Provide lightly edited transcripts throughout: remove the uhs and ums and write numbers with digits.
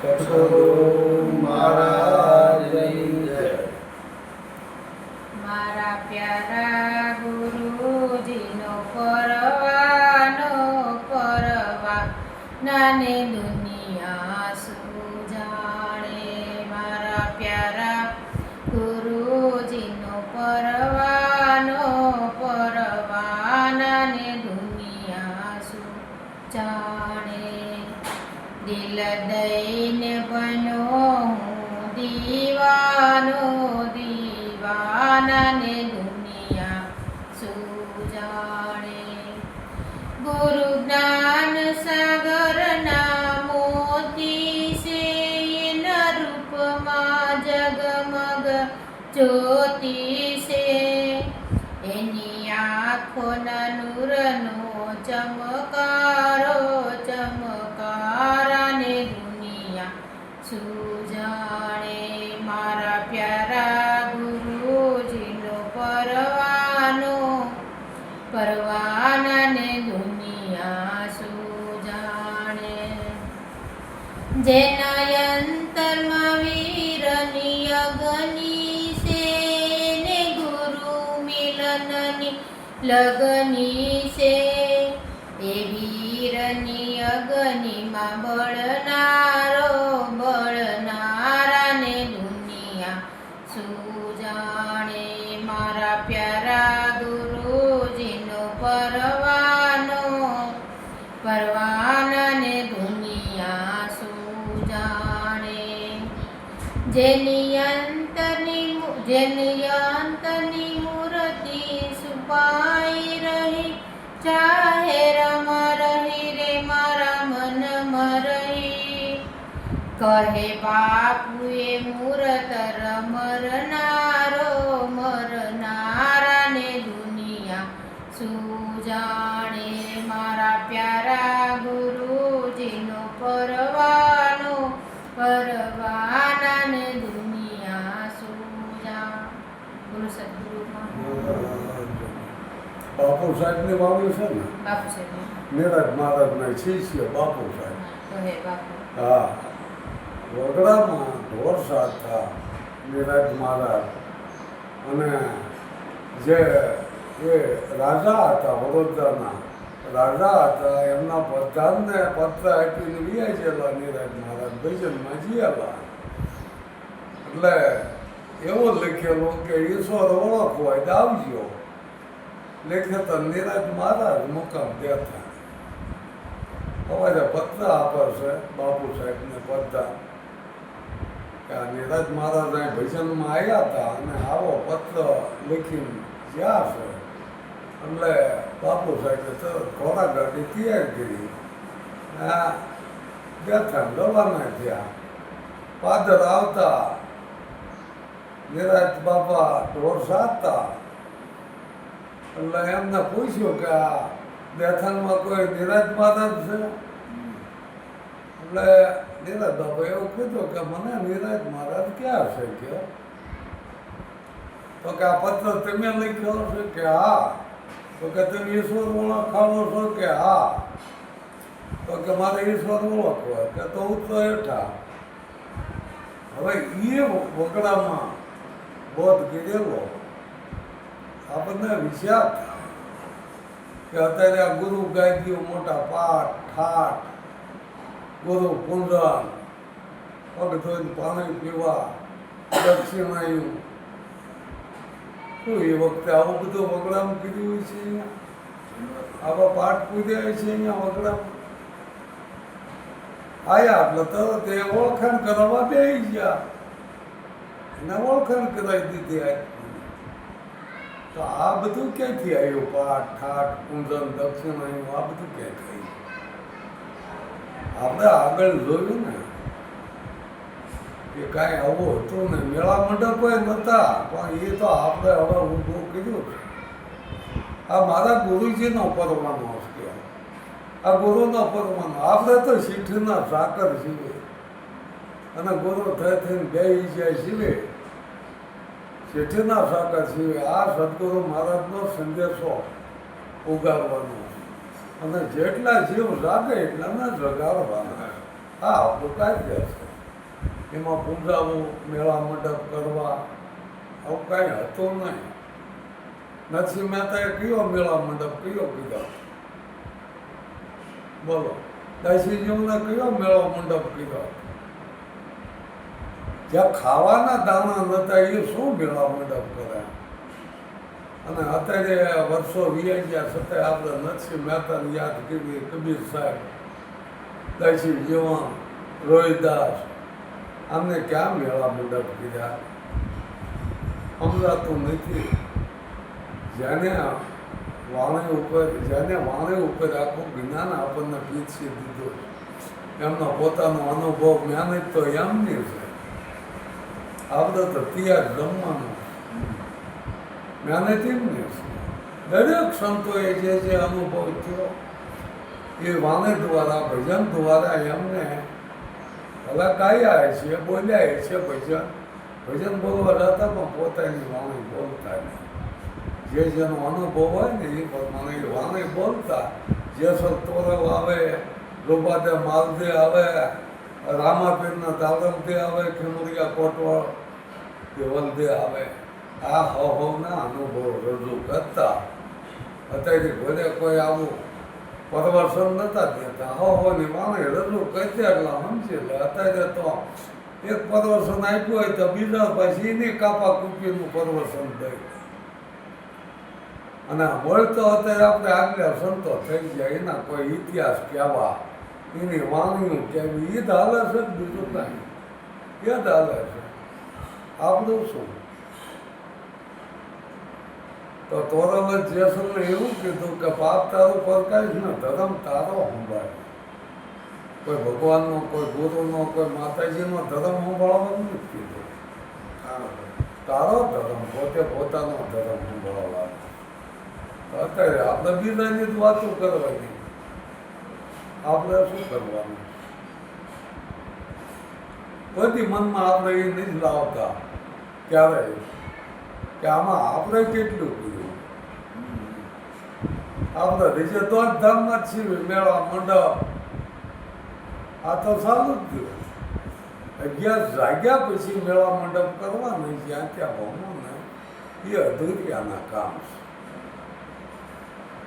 સદગુરુ મહારાજની જય. મારા પ્યારા ગુરુજીનો પરવાનો પરવા નાને દુનિયા શું જાણે. મારા પ્યારા ગુરુજીનો પરવાનો પરવા નાને દુનિયા શું જાણે. દિલ દઈને બનો હું દીવાનો દીવાનાને દુનિયા શું જાણે. ગુરુ જ્ઞાન સાગરના મોતી છે એના રૂપમાં જગમગ જ્યોતિ છે. એની આંખોના નૂરનો ચમકારો ચમકારાને દુનિયા શું જાણે. મારા પ્યારા ગુરુજીનો પરવાનો પરવાનાને દુનિયા શું જાણે. જેના અંતરમાં વીરની અગ્નિ છે ને ગુરુ મિલનની લગની છે. એ વીરની અગ્નિમાં બળનારો બળનારાને દુનિયા શું જાણે. મારા પ્યારા ગુરુજીનો પરવાનો પરવાનાને દુનિયા શું જાણે. જેની અંતરની મૂર્તિ છુપાઈ રહી જાહેરમાં રહી રે મારા મનમાં રહી. કહે બાપુએ મૂરત મરનારો મરનારાને દુનિયા શું જાણે. મારા પ્યારા ગુરુજીનો પરવાનો પરવાનાને દુનિયા શું જાણે. ગુરુ સદગુરુ બાપુ સાહેબની વાવી છે ને, બાપુ સાહેબ નિરજ મહારાજના શિષ્ય બાપુ સાહેબ. કહે બાપુ હા, વગડામાં ઢોર સાધતા નિરજ મહારાજ અને જે એ રાજા હતા, વડોદરાના રાજા હતા, એમના પ્રધાનને પત્ર આપીને વ્યાય ગયેલા નિરજ મહારાજ ભજનમાં જીયેલા. એટલે એવું લખેલું કે ઈશ્વર ઓળખવાય તો આવજો. લેખે તો નિરજ મહારાજ મુકામ દેતા. હવે પત્ર આપે છે બાપુ સાહેબને પ્રધાન કે આ નિરજ મહારાજ અહીં ભજનમાં આવ્યા હતા અને આવો પત્ર લખીને જ્યાં છે. એટલે બાપુ સાહેબે તરત ઘોડાગાડી તૈયાર કરી બેઠા રવાના થયા. પાદર આવતા નિરાજ બાપા ઢોર સાધતા. એટલે એમને પૂછ્યું કે આ બેઠાણમાં કોઈ નિરાજ મહારાજ છે? એટલે નિરાજ બાપા એવું કીધું કે મને નિરાજ મહારાજ ક્યાં છે કે? તો કે આ પત્ર તમે લખ્યો છે કે હા? તો કે તમે ઈશ્વર ઓળખાવો છો કે હા? તો કે મારે ઈશ્વર ઓળખવો કે તો ઉતરો હેઠા. હવે એ વગડામાં બોધ ગીરેલો આપણને વિચાર કે અત્યારે આ ગુરુ ગાયત્રીઓ મોટા પાઠ ઠાઠ ગુરુ પૂંજન પગ ધોઈને પાણી પીવા દક્ષિણાયું શું એ વખતે આવું બધું વગડામાં કીધું હોય છે. આવા પાઠ પૂજ્યા છે અહીંયા વગડામાં આયા એટલે તરત એ ઓળખાણ કરવા બેસી ગયા. એને ઓળખાણ કરાવી દીધી. તો આ બધું ક્યાંથી આવ્યું? પાઠ ઠાઠ પૂંજન દક્ષિણાયું આ બધું ક્યાંથી આવ્યું? આપણે આગળ જોયું ને કે કાંઈ આવું હતું ને, મેળા મંડપો નહોતા. પણ એ તો આપણે હવે ઊભું કીધું છે. આ મારા ગુરુજીનો પરવાનો છે. આ ગુરુનો પરવાનો. આપણે તો શીઠના સાકર છીએ અને ગુરુ થઈને બેસી જાય છીએ. શેઠીના સાકર છીએ. આ સદગુરુ મહારાજનો સંદેશો ઉગાડવાનો અને જેટલા જીવ જાગે એટલાને જગાડવાના. આ આપણું કાર્ય છે. એમાં પૂજાવું, મેળા મંડપ કરવા, આવું કાંઈ હતું નહીં. નરસિંહ મહેતાએ કયો મેળા મંડપ કયો કીધો? બોલો. દાસીજીઓને કયો મેળો મંડપ કીધો? જ્યાં ખાવાના દાણા નતા એ શું મેળા મંડપ કરે? અને અત્યારે વર્ષો વીઆઈ ગયા છતાંય આપણે નરસિંહ મહેતાને યાદ કરી, કબીર સાહેબ, દાસી જીવન, રોહિદાસ, આમને ક્યાં મેળા મંડપ કીધા? સમજાતું નથી. જેને વાણી ઉપર આખું જ્ઞાન આપણને પીરસી દીધું, એમનો પોતાનો અનુભવ જ્ઞાન તો એમની છે. આપણે તો તૈયાર જમવાનું જ્ઞાન એમની છે. દરેક સંતોએ જે અનુભવ થયો એ વાણી દ્વારા, ભજન દ્વારા એમને ભલે ગાયા છે, બોલ્યા છે ભજન બોલવા જતા, પણ પોતાની વાણી બોલતા નહીં. જેનો અનુભવ હોય ને એ પ્રમાણે એ વાણી બોલતા. જેસર તોરલ આવે, રૂપાદે માલદે આવે, રામાપીરના દાદમદે આવે, ખીમુરિયા કોટવાળ દેવલદે આવે, આ હવના અનુભવ રજૂ કરતા. અત્યારે ઘરે કોઈ આવું પરવર્ષણ નતા દેતા. હવની વાણી રજૂ કરતી એટલા સમજી લે. અત્યારે તો એક પરવર્ષણ આપ્યું હોય તો બીજા પછી એની કાપા કૂપીનું પરવર્ષણ દઈ. અને મળતો અત્યારે આપણે આગળ સંતો થઈ જાય, એના કોઈ ઇતિહાસ કહેવા, એની વાણીઓ કહેવી, એ જ હાલે છે, બીજું કાંઈ એ જ હાલે છે. આપણું શું? તો તોરલ જેસલને એવું કીધું કે પાપ તારું પરકાશ ને ધર્મ તારો સંભાળ. કોઈ ભગવાનનો, કોઈ ગુરુનો, કોઈ માતાજીનો ધર્મ સંભાળવાનું નથી કીધું. તારો ધર્મ, પોતે પોતાનો ધર્મ સંભાળવાનો. અત્યારે આપણે બીજાની જ વાતો કરવાની, આપણે શું કરવાનું? બધી મનમાં આપણે એ નહીં લાવતા ક્યારેય કે આમાં આપણે કેટલું કર્યું. આપણે રીજે તો જ ધામમાં જ છીએ. મેળા મંડપ આ તો સારું જ થયું. 11 જાગ્યા પછી મેળા મંડપ કરવા નહીં, જ્યાં ત્યાં ભમો ને એ અધૂરિયાના કામ છે.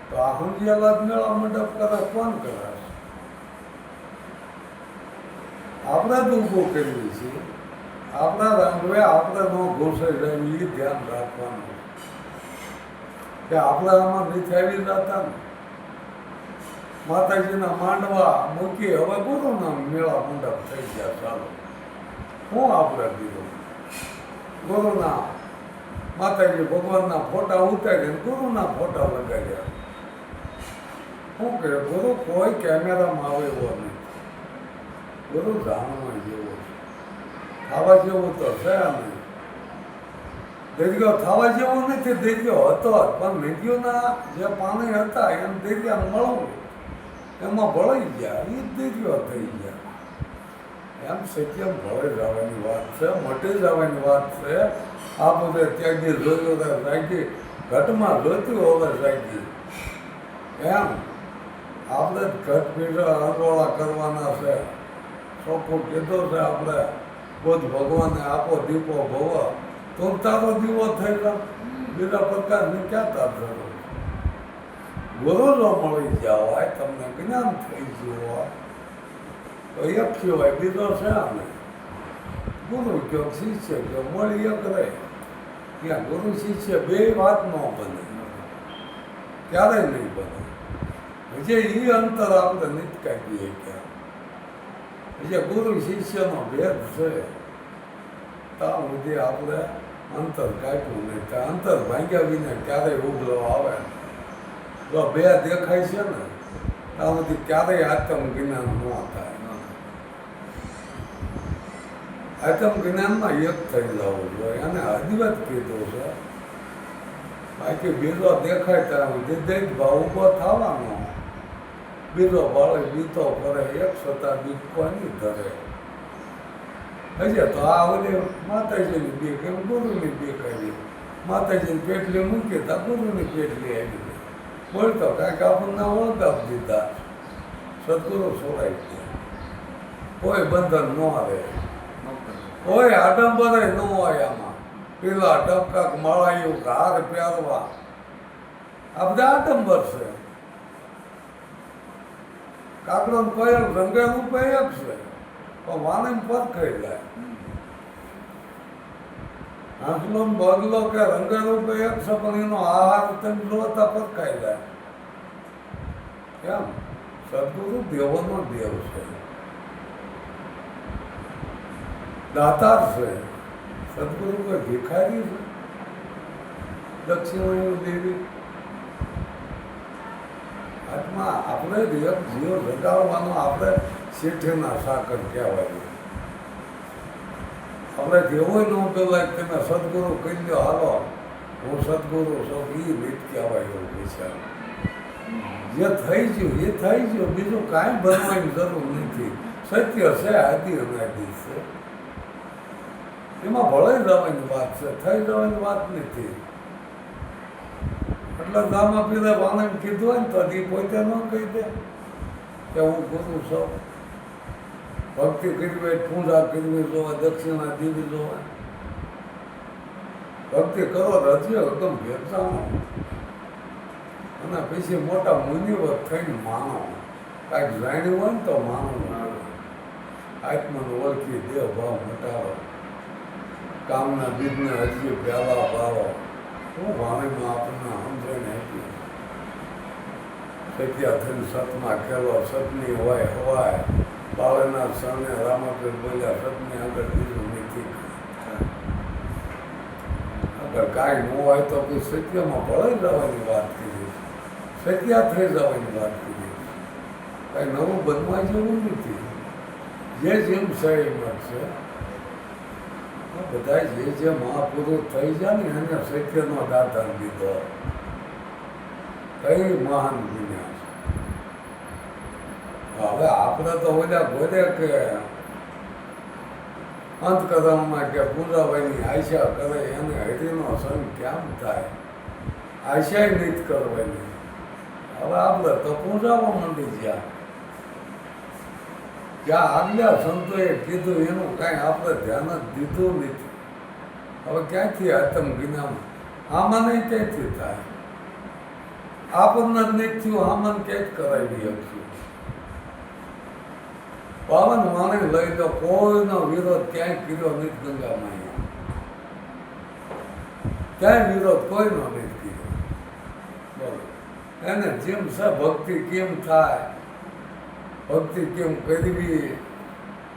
તો આ સમજ્યાલા મેળા મંડપ કરે કોણ કરાશે? આપણે જ ઊભું કરવી છે. આપણા રંગવે આપણે ન ઘૂસાઈ જાય એ ધ્યાન રાખવાનું કે આપણે આમાં નથી આવી જતા ને. માતાજીના માંડવા મૂકી, હવે ગુરુના મેળા મંડપ થઈ ગયા. ચાલો શું આપણે કીધું? ગુરુના માતાજી ભગવાનના ફોટા ઉતારીને ગુરુના ફોટા લગાડ્યા. શું કહે? ગુરુ કોઈ કેમેરામાં આવે એવો નહીં. ગુરુ જાણવા જેવો છે. થવા જેવું તો છે નહીં. દરિયો થવા જેવો નથી, દરિયો હતો પણ નદીઓના જે પાણી હતા એમ દરિયા મળવું, એમાં ભળી ગયા, એ દરિયો થઈ ગયા. એમ સત્યમ ભળે જવાની વાત છે, મટી જવાની વાત છે. આ બધે ત્યાગી જોયું રાખી, ઘટમાં જોતું હવે રાખી. એમ આપણે જ ઘટ પીઠા અનોળા કરવાના છે. ચોખ્ખું કીધું છે આપણે, બોધ ભગવાને આપો દીપો ભવ, તો તારો દીવો થઈ ગયો. બીજા પ્રકારની ક્યાં તાર જરૂર? ગુરુ જો મળી ગયા હોય, તમને જ્ઞાન થઈ ગયું હોય તો એક કહેવાય, બીજો છે ને. ગુરુ કયો, શિષ્ય કયો, મળી એક રહે. ત્યાં ગુરુ શિષ્ય બે વાત ન બને, ક્યારેય નહીં બને. હજી એ અંતર આપણે નથી કાઢીએ ક્યાં. હજી ગુરુ શિષ્યનો ભેદ છે, ત્યાં સુધી આપણે અંતર કાઢવું નહીં. ત્યાં અંતર ભાંગ્યા વિના ક્યારેય ઉગલો આવે. જો બે દેખાય છે ને ત્યાં સુધી ક્યારેય આત્મ જ્ઞાન ન થાય. આત્મ જ્ઞાનમાં એક થઈ જવું જોઈએ, અને અદ્વૈત કીધું છે. બાકી બીજો દેખાય ત્યાં સુધી દેખ ભાવ ઉભો થવાનો. બીજો બાળે બીતો કરે, એક છતાં બીજ કોની ધરે. હજી તો આ ઓલી માતાજીની બીક, એમ ગુરુની બીક આવી. માતાજીની પેટલી મૂકી તા ગુરુની પેટલી આવી ગઈ. બોલતો કાંઈક આપણને ઓળખાપ દીધા, સદગુરુ છોડાઈ ગયા. કોઈ બંધન ન આવે. કોઈ આડંબરે ન હોય આમાં. પેલા ટપકાક મળાયું હાર પહેરવા આ બધા આડંબર છે. કાકડો કયો રંગે રૂપે એક છે પણ વાણી પર ખાઈ જાય. હાંસલો બગલો કે રંગે રૂપે એક છે પણ એનો આહાર તમે જોતા પર ખાઈ જાય. કેમ? સદગુરુ દેવોનો દેવ છે, દાતાર છે. સદગુરુ કોઈ ભિખારી છે? દક્ષિણાયુ દેવી આત્મા આપણે એક જીવ જગાડવાનો આપણે શેઠીના સાકર કહેવાય. આપણે જેવો ન પેલા તમે સદગુરુ કહી દો હાલો હું સદગુરુ છું એ રીત કહેવાય એવું વિચાર. જે થઈ ગયું એ થઈ ગયું, બીજું કાંઈ બનવાની જરૂર નથી. સત્ય છે, આદિ અનાદિ છે, એમાં ભળાઈ જવાની વાત છે, થઈ જવાની વાત નથી. એટલે દામા પીધા વાણંદ કીધું હોય ને તો એ પોતે ન કહી દે કે હું ગુરુ છું. ભક્તિ કરવી, પૂજા કરવી જોવા, દક્ષિણા દેવી જોવા. ભક્તિ કરો રજ્ય એકદમ ભેરસાનો અને પછી મોટા મુનિવત થઈને માનો. કાંઈક જાણ્યું હોય ને તો માનો. આત્માને ઓળખી દેહ ભાવ મટાડો, કામના બીજને હજી પ્યાલા પાડો. હું વાણીમાં આપણને સમજાઈને આપી. સત્યા થઈને સતમાં ખેલો, સતની હોય હવાય. બાળના સને રામાપીર બોલ્યા સતની આગળ બીજું નથી. અગર કાંઈ ન હોય તો પછી સત્યમાં ભળાઈ જવાની વાત કરી, સત્યા થઈ જવાની વાત કરી. કાંઈ નવું બનવા જેવું નથી. જે જેમ છે એમ છે. બધા જે મહાપુરુષ થઈ જાય ને એને સત્યનો દાતા દીધો. કઈ મહાન બન્યા છે. હવે આપણે તો ઓલા બોલે કે અંતકરણમાં કે પૂજાભાઈની આશા કરે એને હરિનો સંગ કેમ થાય? આશા નહીં કરવાની. હવે આપણે તો પૂજાવા માંડી ગયા. જ્યાં આગલા સંતોએ કીધું એનું કાંઈ આપણે ધ્યાન જ દીધું નથી. હવે ક્યાંથી આત્મ જ્ઞાન આમાં નહીં ક્યાંથી થાય? આપણને જ નહીં થયું, આમાં ક્યાંય કરાવી શકશું? પાવન વાણી લઈ તો કોઈનો વિરોધ ક્યાંય કર્યો નથી. ગંગામાં ક્યાંય વિરોધ કોઈનો નથી કર્યો. બોલો એને જેમ છે ભક્તિ કેમ થાય, ભક્તિ કેમ કરવી,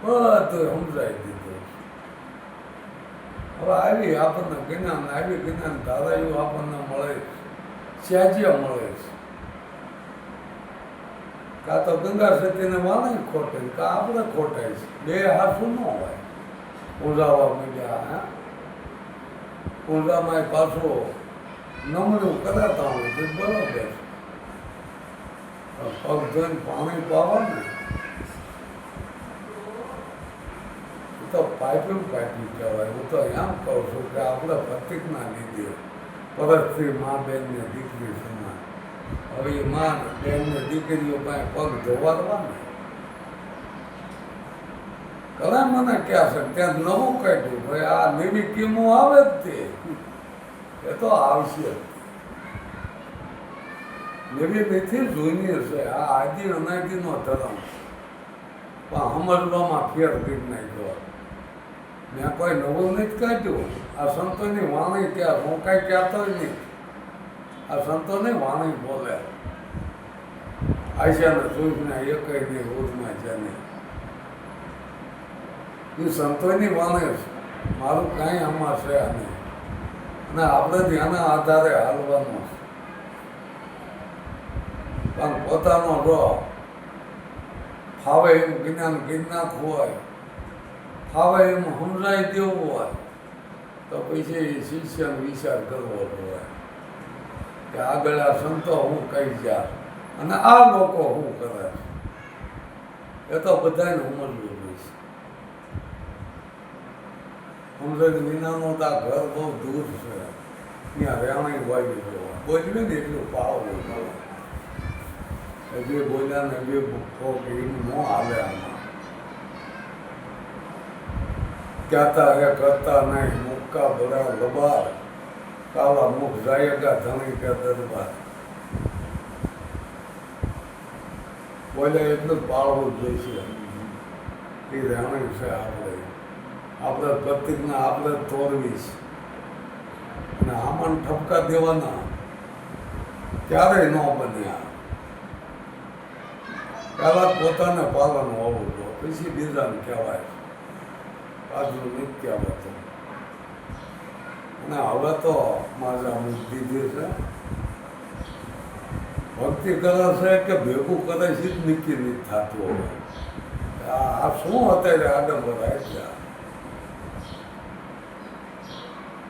બધું સમજાવી દીધું. હવે આવી આપણને જ્ઞાન, આવી જ્ઞાન ધારાયું આપણને મળે, સ્યાજ્ય મળે છે. કાં તો ગંગા સતીને વાણી ખોટે, કાં આપણે ખોટાય છે. બે હાથું ન હોય. પૂજાવા માંડ્યા, હા પૂજામાં પાછો નમણું કરાતા હોય તો બરોબર છે. પગ ધોઈને પાણી પાવા ને તો પાઇપિંગ કહેવાય. હું તો એમ કહું છું કે આપણે પ્રતિજ્ઞા લીધી પરતથી મા બેનને દીકરી સમાન. હવે એ મા બેનને દીકરીઓ પાસે પગ ધોવાડવા ને ઘણા મને ક્યાં છે ત્યાં નવું કાઢ્યું ભાઈ આ નવી કિમો આવે જ તે એ તો આવશે. નવી નથી જૂની છે. આ આદિ અનાદિનો ધર્મ પણ સમજવામાં ફેર કરી નાખ્યો. મેં કોઈ નવું નથી કાઢ્યું. આ સંતોની વાણી ક્યાં હું કાંઈ કહેતો નહીં. આ સંતોની વાણી બોલે. આશાને જોઈને એકઈ નહીં રોજમાં છે નહીં. એ સંતોની વાણી છે. મારું કાંઈ આમાં છે નહીં. અને આપણે ત્યાંના આધારે હાલવાનું છે. પણ પોતાનો રો ફાવે એમ જ્ઞાન જ્ઞાન હોય, ફાવે એમ સમજાઈ દેવું હોય તો પછી શિષ્યનો વિચાર કરવો જોઈએ કે આગળ આ સંતો હું કહી જાય અને આ લોકો શું કરે છે. એ તો બધાને સમજવું જોઈએ. સમજાય વિનાનું તો આ ઘર બહુ દૂર છે. ત્યાં રહેણી વાવી જોવા બોલવી ને એટલું પાવવું જોઈએ. જે બોલ્યા ને જે ભૂખો એમ ન હાલે આમાં. કહેતા હે કરતા નહીં, મુક્કા ભરા લબાર, કાલા મુખ જાયેગા ધણી કે દરબાર. બોલે એટલું જ પાળવું જોઈશે. એ રહેણી છે આપણે પ્રતિજ્ઞા આપણે તોડવીશ. અને આમાં ઠપકા દેવાના ક્યારેય ન બન્યા. પહેલા પોતાને પાલન હોવું જોઈએ, પછી બીજાને કહેવાય. પાછું નથી કહેવાતું. અને હવે તો મારા મૂકી દીધી છે. ભક્તિ કરે છે કે ભેગું કરે છે જ નક્કી નથી થતું. હવે આ શું અત્યારે આગળ વધાય છે?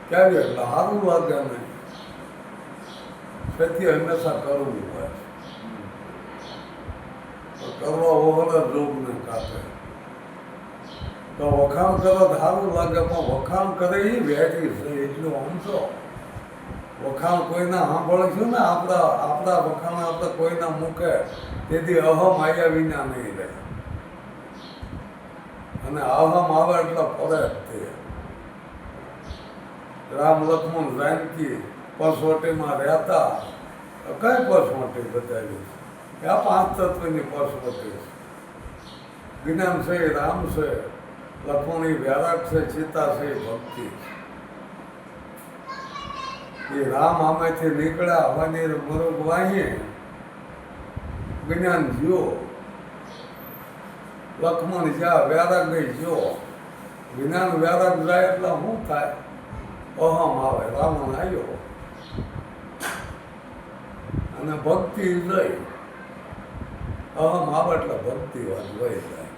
ક્યારે એટલે સારું લાગે નહીં. તેથી હંમેશા કરવું હોય. કરવા વગર રોગને કાપે. તો વખાણ કરો તો સારું લાગે, પણ વખાણ કરે એ વેઠી છે એટલું સમજો. વખાણ કોઈના સાંભળીશું ને આપણા વખાણ આપણે કોઈના મૂકે તેથી અહમ આવ્યા વિના નહીં રહે. અને અહમ આવે એટલે પડે જ તે. રામ લક્ષ્મણ જાનકી પરસોટીમાં રહેતા. કઈ પરસોટી બતાવી? આ 5 તત્વની પરસોટી. જ્ઞાન છે, રામ છે, લક્ષ્મણ વૈરાગ છે, સીતા છે, ભક્તિ. એ રામ આમાંથી નીકળ્યા હવાની મરુગ વાહી જ્ઞાન જ્યો. લક્ષ્મણ જ્યાં વૈરાગ જ્યો. જ્ઞાન વૈરાગ જાય એટલે શું થાય? અહમ આવે, રાવણ આવ્યો. અને ભક્તિ જઈ. અહમ આવે એટલે ભક્તિ વાત વહી જાય.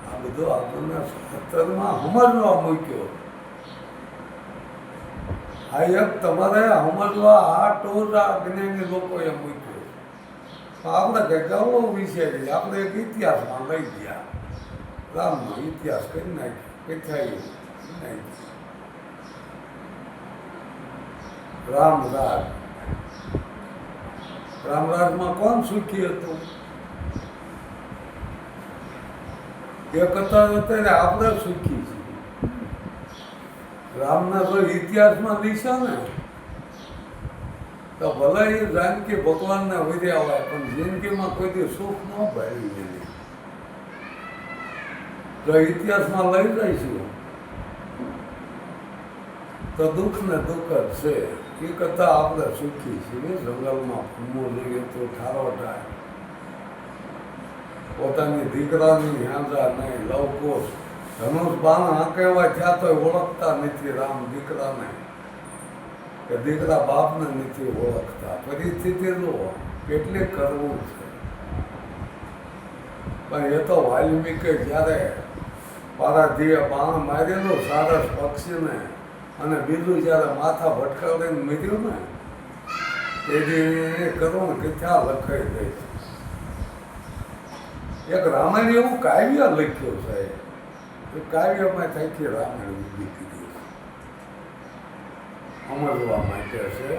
આ બધું આપણને શાસ્ત્રમાં સમજવા મૂક્યો. આ એક તમારે સમજવા આ ટોચ આ જ્ઞાની લોકોએ મૂક્યો. આપણે કંઈક ગૌરવ વિશે આપણે એક ઇતિહાસમાં લઈ ગયા. રામનો ઇતિહાસ કરી નાખ્યો. કથાયું રામરાજ. રામરાજમાં કોણ સુખી હતું? એક હતા અત્યારે આપણે સુખી છીએ. રામના જો ઇતિહાસમાં લીધા ને તો ભલે એ જાનકી ભગવાનને વિર્યા હોય, પણ જિંદગીમાં કોઈથી સુખ ન ભરી ગયેલી. જો ઇતિહાસમાં લઈ જઈશું તો દુઃખ ને દુઃખ જ છે. એ કરતાં આપણે સુખી છીએ. જંગલમાં ફૂમવું જોઈએ તો ઠારો થાય. પોતાની દીકરાની હાંજા નહીં, લવકોશ ધનુષ બાણ હાંકેવા ત્યાં તો ઓળખતા નથી રામ દીકરાને, કે દીકરા બાપને નથી ઓળખતા. પરિસ્થિતિ જુઓ કેટલી કરવું છે. પણ એ તો વાલ્મીકે જ્યારે પારાધીએ બાણ મારેલું સારસ પક્ષીને, અને બીજું જ્યારે માથા ભટકાવીને મર્યું ને તેથી કરુણ કથા લખાઈ ગઈ છે. એક રામાયણ એવું કાવ્ય લખ્યું છે. એ કાવ્યમાં થકી રામાયણ ઉભી કીધી સમજવા માટે છે.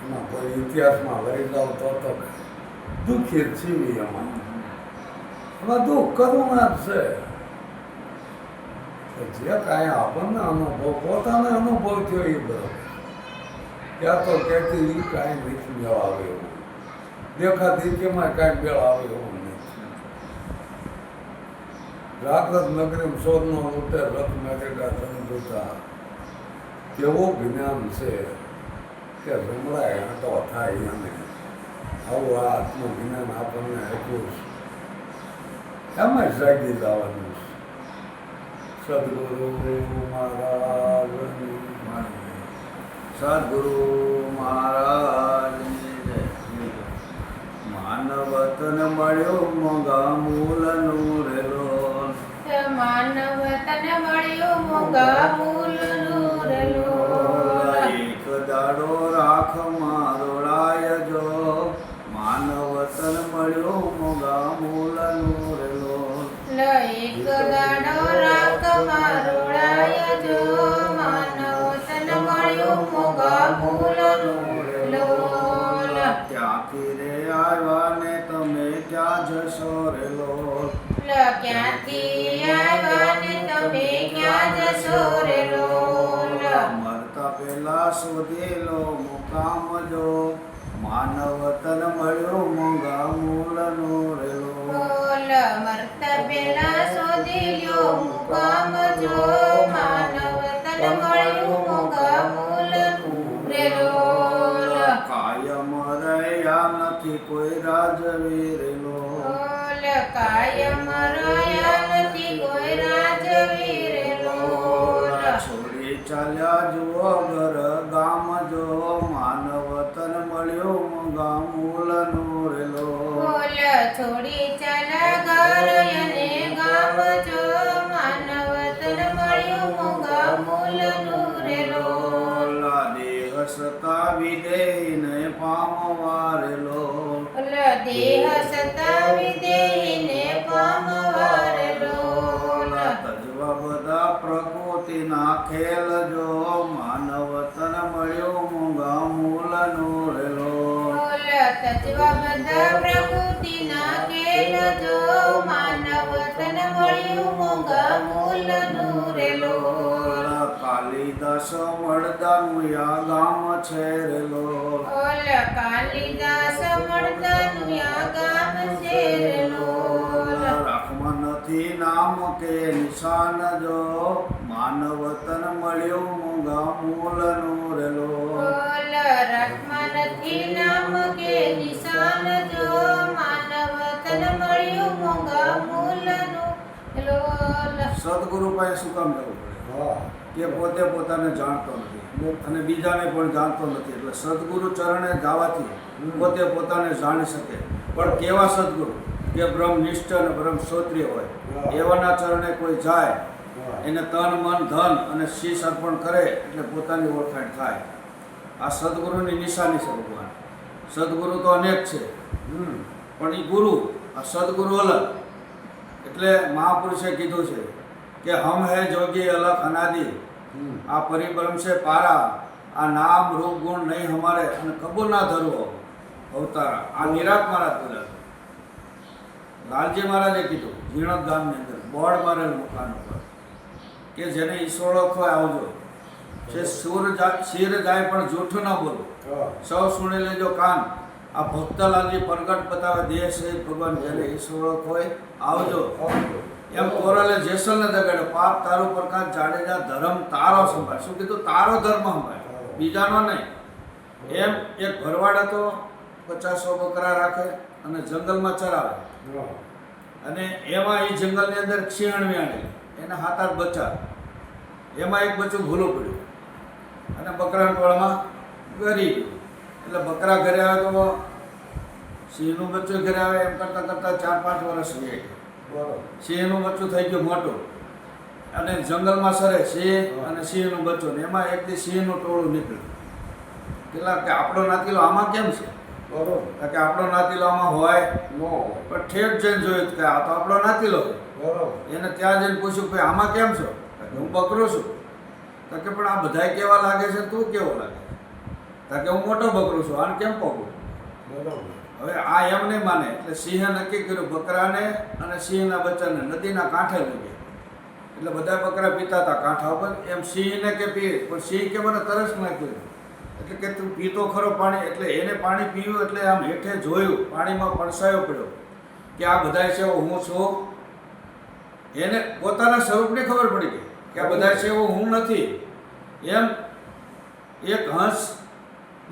એમાં કોઈ ઇતિહાસમાં લઈ જાવ તો દુઃખી છીએ. એમાં દુઃખ કરુણા જ છે. જે કાંઈ આપણને અનુભવ પોતાને અનુભવ થયો એ બરોબર. ત્યાં તો કહેતી એ કાંઈ નથી મેળ આવે એવું. દેખાતી કેમાં કાંઈ મેળ આવે એવું નથી. જાગ્રત નગરી સોદનો લૂટે રથ મેરેગા ધનધુતા. કેવું જ્ઞાન છે કે રમણાય આંટો થાય એને. આવું આ આત્મજ્ઞાન આપણને આપ્યું છે. એમાં જાગી જવાનું છે. સદગુરુ મહારાજની સદગુરુ મહારાજની જય. માનવ તન મળ્યો મોંઘા મૂલનું રેલો. માનવ તન મળ્યો મોંઘા મૂલનું રેલો. એક દાડો રાખ મારો રાયજો. માનવ તન મળ્યો મોંઘા મૂલનું રેલો. એક દાડો રાખ મારો રાયજો. માનવ તન મળ્યો મોંઘા મૂલનું રેલો. ત્યાંથી રે આવ્યા ને તમે ક્યાં જશો રેલો. ક્યાંથી આવ્યા ને તમે ક્યાં જશો રે લોલ મરતા પહેલા શોધેલો મુકામ જો માનવ તન મળ્યો મોંઘા મૂલનો રેલો બોલ મરતા પેલા શોધી લ્યો મુકામ જો માનવ તન મળ્યું મોંઘા મૂલનું રે લોલ કાયમ રહ્યા નથી કોઈ રાજવીર લો બોલ કાયમ રહ્યા નથી કોઈ રાજવીર લોલ છોડી ચાલ્યા જુઓ ઘર ગામ જો માનવ તન મળ્યો મોંઘા મૂલનો રેલો બોલ છોડી ચાલા ઘર અને ગામ જો માનવ તન મળ્યું મોંઘા મૂલનું રે લોલ દેહ સતા વિદેહીને પામવા રેલો બોલ દેહ સતાવી દેહીને પામવા રે લોલ તજવા બધા પ્રકૃતિના ખેલ જો માનવ તન મળ્યો મોંઘા મૂલનો રેલો બોલ તત્વા બધા પ્રકૃતિના ખેલ જો માનવ તન મળ્યું મોંઘા મૂલનું રે લોલ કાલિદાસ મળદાનું આ ગામ છે રેલો બોલ કાલિદાસ મળદાનું આ ગામ છે રે લોલ રાખમાં નથી નામ કે નિશાન જો માનવ તન મળ્યો મોંઘા મૂલનો રેલો બોલ રાખમાં નથી નામ કે નિશાન જો માનવ તન મળ્યું મોંઘા મૂલનું લોલ સદગુરુ પાસે શું કામ જવું પડે હા કે પોતે પોતાને જાણતો નથી અને બીજાને પણ જાણતો નથી એટલે સદગુરુ ચરણે જવાથી પોતે પોતાને જાણી શકે પણ કેવા સદગુરુ કે બ્રહ્મનિષ્ઠ અને બ્રહ્મ શ્રોત્રિય હોય એવાના ચરણે કોઈ જાય એને તન મન ધન અને શીશ અર્પણ કરે એટલે પોતાની ઓળખાણ થાય આ સદગુરુની નિશાની છે ભગવાન સદગુરુ તો અનેક છે પણ એ ગુરુ આ સદગુરુ અલગ એટલે મહાપુરુષે કીધું છે કે હમ હે જોગી અલગ અનાદિ આ પરિબ્રહ્મ છે પારા આ નામ રૂપ ગુણ નહીં હમારે અને કબૂલ ના ધરવો અવતારા આ નિરાત મહારાજ બોલ્યા લાલજી મહારાજે કીધું ઝીણક ગામની અંદર બોર્ડ મારેલ મકાન ઉપર કે જેને ઈશ્વર ઓળખવા આવજો છે શિર જાય પણ જૂઠું ના બોલો સૌ સુણી લેજો કાન આ ભક્તલાલજી પ્રગટ બતાવે દેહ સહિત ભગવાન જેને ઈશ્વર ઓળખોય આવજો એમ કોરલે જેસલને દગાડ્યો પાપ તારો પ્રકાશ જાડેજા ધર્મ તારો સંભાળ શું કીધું તારો ધર્મ સંભાળ બીજાનો નહીં એમ એક ભરવાડ હતો 50 બકરા રાખે અને જંગલમાં ચરાવે અને એમાં એ જંગલની અંદર સિંહણ વ્યાણી એને 7-8 બચ્ચા એમાં એક બચ્ચું ભૂલું પડ્યું અને બકરાના ટોળામાં ગરી ગયું એટલે બકરા ઘરે આવે તો સિંહનું બચ્ચું ઘરે આવે એમ કરતાં કરતાં 4-5 વર્ષ વીતી ગયા સિંહનું બચ્ચું થઈ ગયું મોટું અને જંગલમાં સરે સિંહ અને સિંહનું બચ્ચું ને એમાં એક દી સિંહનું ટોળું નીકળ્યું પેલા કે આપણો નાતીલો આમાં કેમ છે કે આપણો નાતીલો આમાં હોય પણ ઠેઠ જઈને જોયું કે આ તો આપણો નાતીલો છે એને ત્યાં જઈને પૂછ્યું કે આમાં કેમ છો હું બકરો છું તો કે પણ આ બધાય કેવા લાગે છે તું કેવો લાગે તો કે હું મોટો બકરો છું આને કેમ પકડું હવે આ એમ નહીં માને એટલે સિંહે નક્કી કર્યું બકરાને અને સિંહના બચ્ચાને નદીના કાંઠે લઈ ગયા એટલે બધા બકરા પીતા હતા કાંઠા ઉપર એમ સિંહને કે પીએ પણ સિંહ કે મને તરસ નાખ્યું એટલે કે તું પીતો ખરો પાણી એટલે એને પાણી પીવું એટલે આમ હેઠે જોયું પાણીમાં પડસાયો પડ્યો કે આ બધા છે હું છું એને પોતાના સ્વરૂપની ખબર પડી ગઈ કે આ બધા છે હું નથી એમ એક હંસ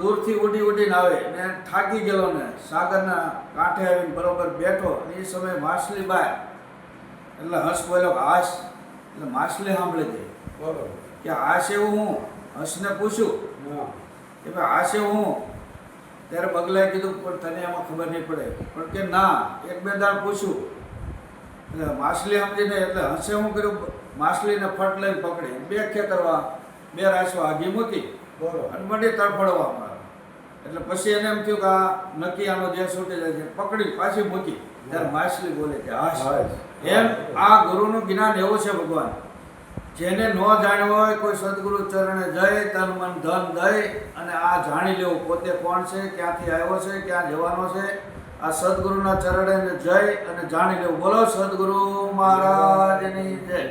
દૂરથી ઉડીને આવે ને થાકી ગયેલો ને સાગરના કાંઠે આવીને બરોબર બેઠો અને એ સમયે માછલી બાય એટલે હંસ બોલ્યો કે હાશ એટલે માછલી સાંભળી ગઈ કે હાશ એવું હું હંસને પૂછ્યું કે ભાઈ હાશ એવું હું ત્યારે બગલાએ કીધું પણ તને એમાં ખબર નહીં પડે પણ કે ના 1-2 દાણ પૂછ્યું એટલે માછલી સમજીને એટલે હંસે શું કર્યું માછલીને ફટ લઈને પકડી 2 ખેતરવા 2 રાસવા આગી મૂકી અને મંડી તડફડવામાં એટલે પછી એને એમ થયું કે આ નક્કી આનો દેહ છૂટી જાય છે પકડી પાછી મૂકી ત્યારે માછલી બોલે કે હાશ એમ આ ગુરુનું જ્ઞાન એવું છે ભગવાન જેને ન જાણ્યું હોય કોઈ સદગુરુ ચરણે જઈ તન મન ધન દઈ અને આ જાણી લેવું પોતે કોણ છે ક્યાંથી આવ્યો છે ક્યાં જવાનો છે આ સદગુરુના ચરણે જય અને જાણી લેવું. બોલો સદગુરુ મહારાજની જય.